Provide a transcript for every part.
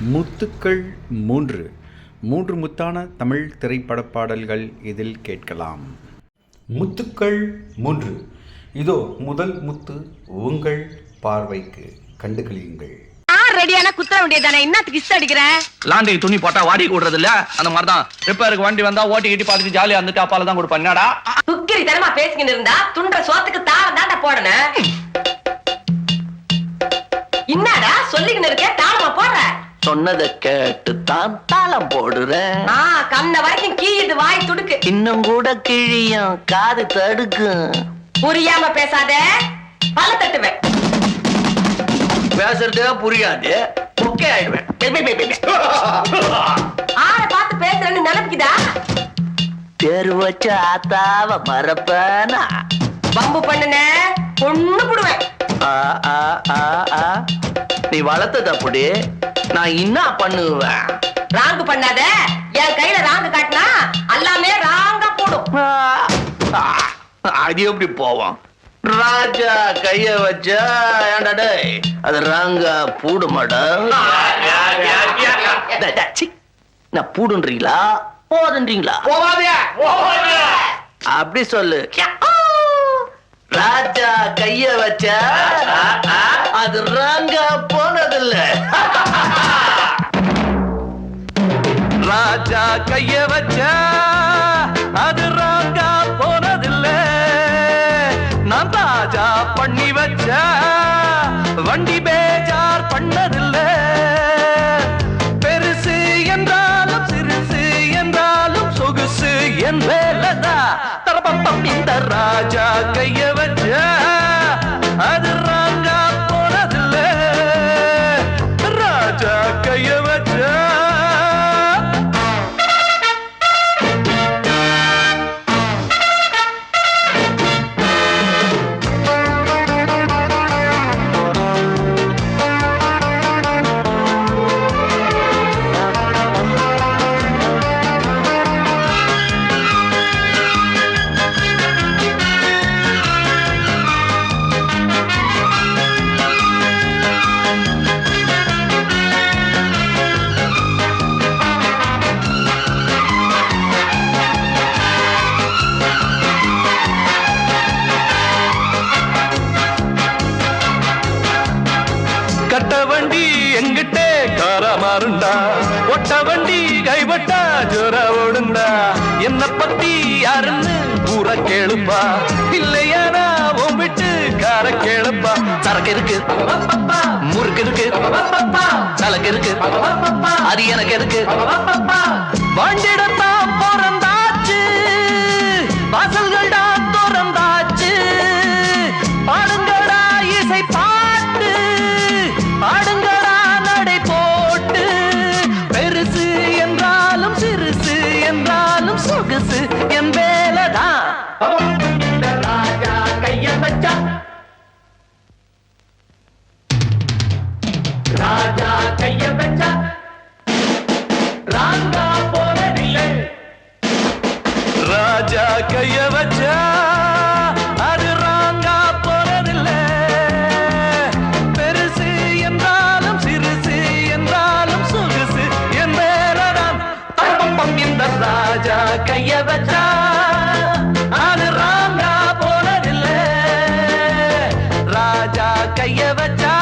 முத்துக்கள் மூன்று மூன்று முத்தான தமிழ் திரைப்பட பாடல்கள் இதில் கேட்கலாம். முத்துக்கள் மூன்று. இதோ முதல் முத்து உங்கள் பார்வைக்கு, கண்டுகளியுங்கள். ரெடியான குத்த வேண்டியதானே, என்னத்துக்கு இஷ்ட அடிக்கிறேன்? லாண்டி துணி போட்டா வாடி கூடுறது இல்ல, அந்த மாதிரிதான் ரிப்பேருக்கு வண்டி வந்தா ஓட்டி கிட்டி பாத்துட்டு ஜாலியா இருந்துட்டு அப்பால தான் கொடுப்பேன். என்னடா துக்கிரி தரமா பேசிக்கிட்டு இருந்தா துண்ட சோத்துக்கு தாளம் தாண்டா போடணும். என்னடா சொல்லிக்கிட்டு இருக்க, தாளமா போடுற? சொன்னதை கேட்டு தான் தாளம் போடுறேன். கண்ண வரைக்கும் கீயுது, வாய் துடுக்கு. இன்னும் கூட கிழியும், காது தடுக்கும். புரியாம பேசாத, பல தட்டுவேன். பேசுறதே புரியாது, பொக்கே ஆயிடுவேன். ஆள பார்த்து பேசுறேன்னு நினைப்புக்குதா? தேர் வச்ச ஆத்தாவ மறப்பனா? பம்பு பண்ணுன பொண்ணு புடுவேன். நீ வளர்த்தது அப்படி, நான் என்ன பண்ணுவேன்? ராங்கு பண்ணாத, என் கையில ராங்கு காட்டினா எல்லாமே ராங்கா போடும். அது எப்படி போவோம்? ராஜா கைய வச்சா ஏன்டா அது ராங்கா பூடுமாடா? நான் பூடுன்றீங்களா போதுன்றீங்களா? அப்படி சொல்லு. ராஜா கைய வச்சா அது ராங்கா போனதில்ல. ராஜா கைய வச்சா அது ராங்கா போனதில்ல. நான் ராஜா பண்ணி வச்சா வண்டி பேஜார் பண்ணதில்ல. பெருசு என்றாலும் சிறுசு என்றாலும் சொகுசு என் வேலைதா. தரப்பம் இந்த ராஜா கைய வச்சா அது ராங்கா போனதில்ல. ராஜா கைய வச்சா கட்ட வண்டி எங்கிட்ட காரா மாறுண்டா, ஒட்ட வண்டி கைவட்டா ஜோரா ஓடுண்டா. என்ன பத்தி யாருன்னு கூற கேளுப்பா, இல்லையானா உன் விட்டு கார கேளுப்பா. சரக்கு இருக்கு, முறுக்கு இருக்கு, சலக்கு இருக்கு, அது எனக்கு இருக்கு. வண்டிடத்தான் பிறந்தாச்சு, வாசல்கள் தான் திறந்தாச்சு. பாடுங்கடா இசை பாட்டு, பாடுங்கடா நடை போட்டு. பெருசு என்றாலும் சிறுசு என்றாலும் சொகுசு என் வேலைதான். ராஜா கைய வச்சா, ராஜா கைய வச்சா ராங்கா போனதில்லை. ராஜா கைய வச்சா அது ராங்கா போனதில்லை. பெருசு என்றாலும் சிறுசு என்றாலும் சொகுசு என் மேலதான். தரப்பம் இந்த ராஜா கைய வச்சா அது ராங்கா போனதில்லை. ராஜா கைய வச்சா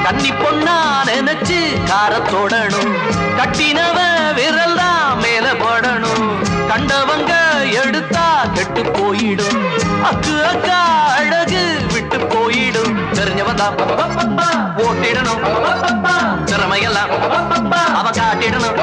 கன்னி பொண்ணா நினைச்சு கார தொடணும், கட்டினவ வெறும் விட்டு போயிடும் அக்கு அக்கா அழகு விட்டு போயிடும் தெரிஞ்சவதா ஓட்டிடணும் திறமையெல்லாம் அவ காட்டிடணும்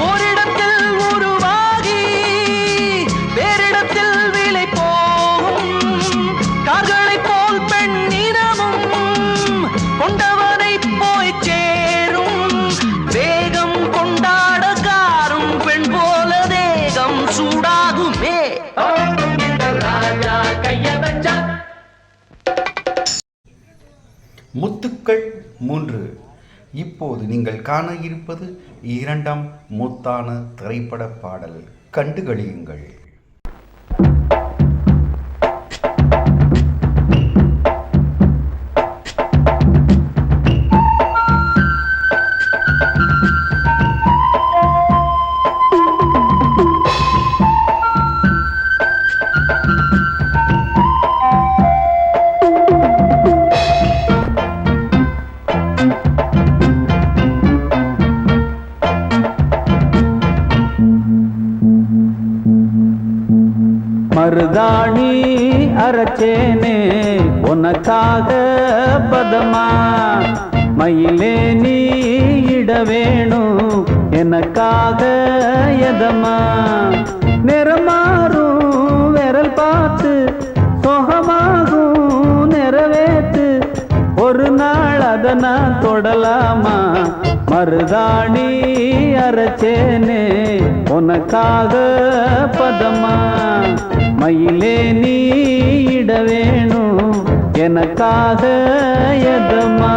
ஓரிடத்தில் உருவாகி வேறிடத்தில் விலை போகும் கார்களை போல் பெண்ணிடமும் கொண்டவனை போய் சேரும் வேகம் கொண்டாட காரும் பெண் போல தேகம் சூடாகுமே ராஜா கைய வச்சா. முத்துக்கள் 3. இப்போது நீங்கள் காண இருப்பது 2ஆம் முத்தான திரைப்பட பாடல். கண்டுகளியுங்கள். மருதாணி அரைச்சேனே உனக்காக பதமா மயிலே நீ இட வேணும் எனக்காக எதமா நிறமாறும் விரல் பார்த்து சொகமாகும் நிறைவேத்து ஒரு நாள் அதை நான் தொடலாமா மருதாணி அரைச்சேனே உனக்காக பதமா மயிலே நீ இட வேணும் எனக்காக எதமா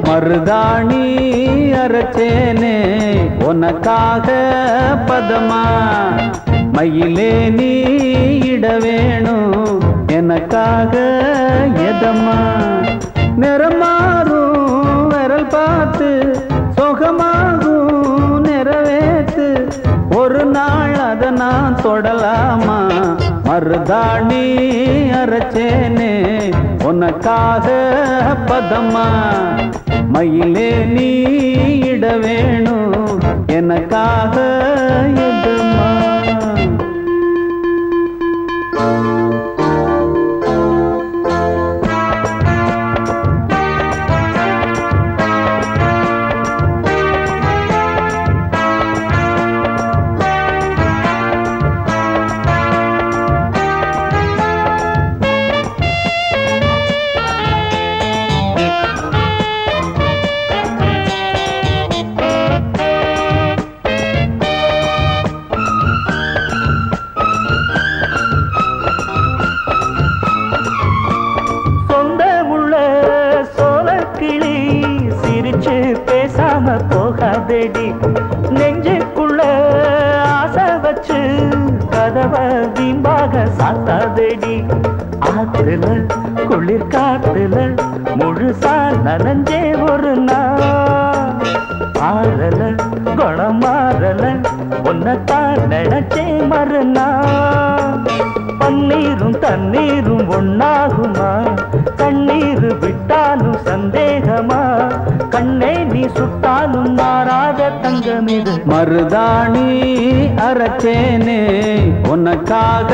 மருதாணி அரைச்சேனே உனக்காக பதமா மயிலே நீ இட வேணும் எனக்காக எதமா நிறமாறும் விரல் பார்த்து சொகமாகும் நிறைவேத்து ஒரு நாள் அதை நான் தொடலாமா மருதாணி அரைச்சேனே உனக்காக பதமா மயிலே நீ இட வேணும் எனக்காக எதமா போகாதேடி நெஞ்சுக்குள்ள ஆசை வச்சு கதவை வீம்பாக சாத்தாதேடி ஆத்துல குளிர் காத்துல முழுசா நனைஞ்சே ஒரு நாள் ஆறல குணம் மாறல உன்னைத்தான் நினைச்சே மறுநாள் பன்னீரும் தண்ணீரும் ஒன்னாகுமா கண்ணீர் விட்டாலும் சந்தேகமா கண்ணே நீ சுட்டாலும் மாறாத தங்கமிது மருதாணி அரைச்சேனே உனக்காக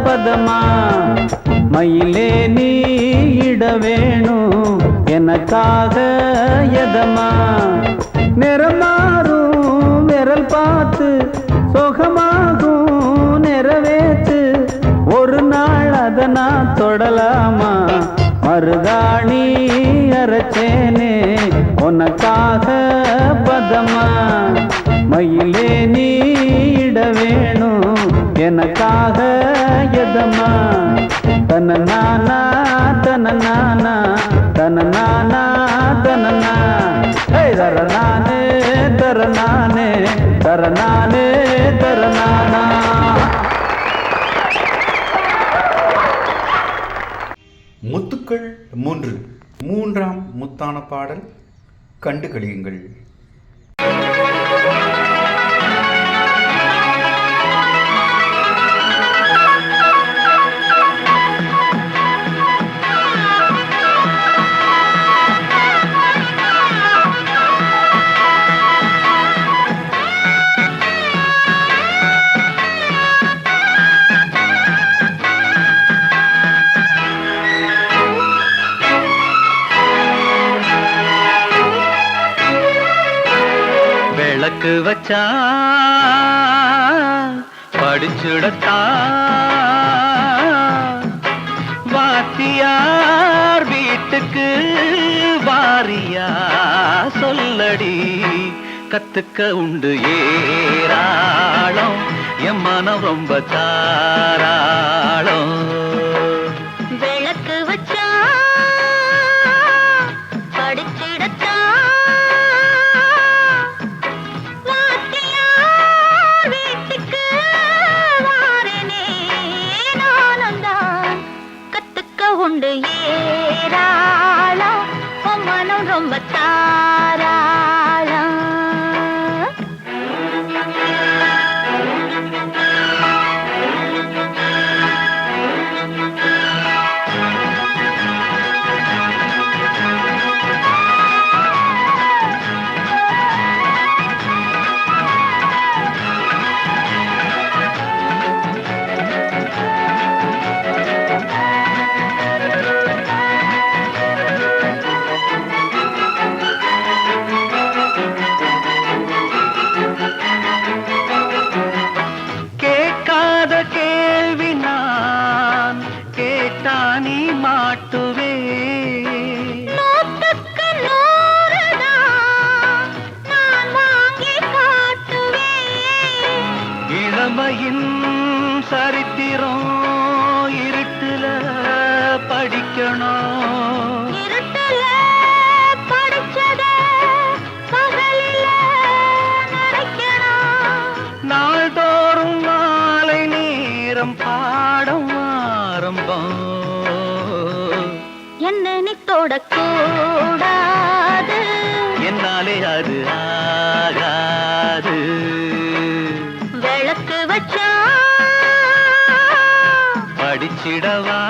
பதமா மயிலே நீ இட வேணும் எனக்காக எதமா நிறமாறும் விரல் பார்த்து சுகமாகும் நிறைவேற்று ஒரு நாள் அதை நான் தொடலாமா மருதாணி அரைச்சேனே உனக்காக பதமா மயிலே நீ இட வேணும் எனக்காக எதமா தனநானா தனநானா தனநானா தனனா தரநானே தரநானே தரநானே தரநானா. முத்துக்கள் 3 மூன்றாம் முத்தான பாடல் கண்டு களியுங்கள். விளக்கு வச்சா படிச்சுடத்தா வாத்தியார் வீட்டுக்கு வாரியா சொல்லடி கத்துக்க உண்டு ஏராளம் என் மனம் ரொம்ப தாராளம். விளக்கு வச்சா படிச்சிடத்தா வீட்டுக்கு வாரனே நானும் தான் கத்துக்க உண்டு ஏராளம் மனம் ரொம்ப தாராளம். சரித்திரம் இருட்டுல படிக்கணும். இருட்டுல படிச்சத பகலில நினைக்கணும். நாள்தோறும் மாலை நேரம் பாடம் ஆரம்பம். என்ன நீ தொடக்கூடாது என்னாலே அது ஆகாது. விளக்கு வச்சா படிச்சிடவா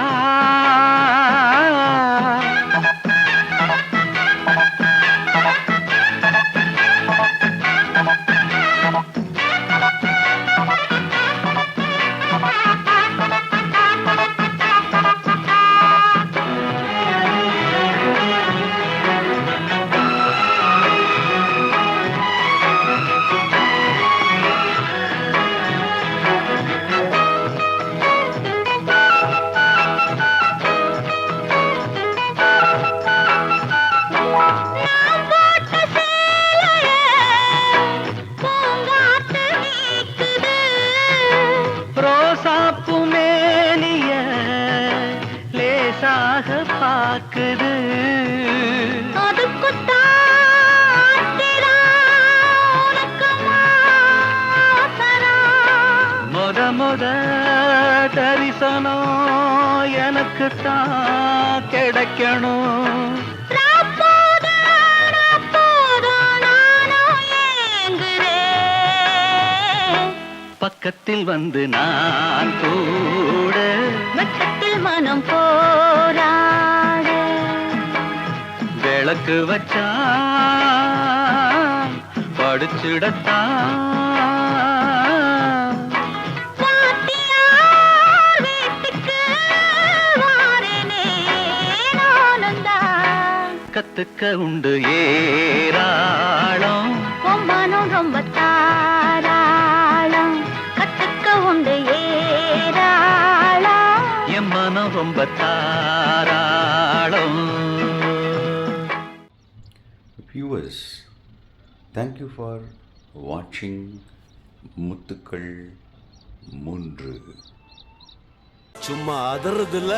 பாக்குது. முத தரிசனம் எனக்கு தான் கிடைக்கணும். பக்கத்தில் வந்து நான் கூட வெக்கத்தில் மனம் போராட விளக்கு வச்சா படிச்சிடத்தான். கத்துக்க உண்டு ஏராளம். உன் மனம் ரொம்ப தாராளம், கத்துக்க உண்டு ஏராளம். என் மனம் ரொம்ப தாராளம். வியூவர்ஸ், தேங்க்யூ ஃபார் வாட்சிங் முத்துக்கள் 3. சும்மா அதறது இல்ல.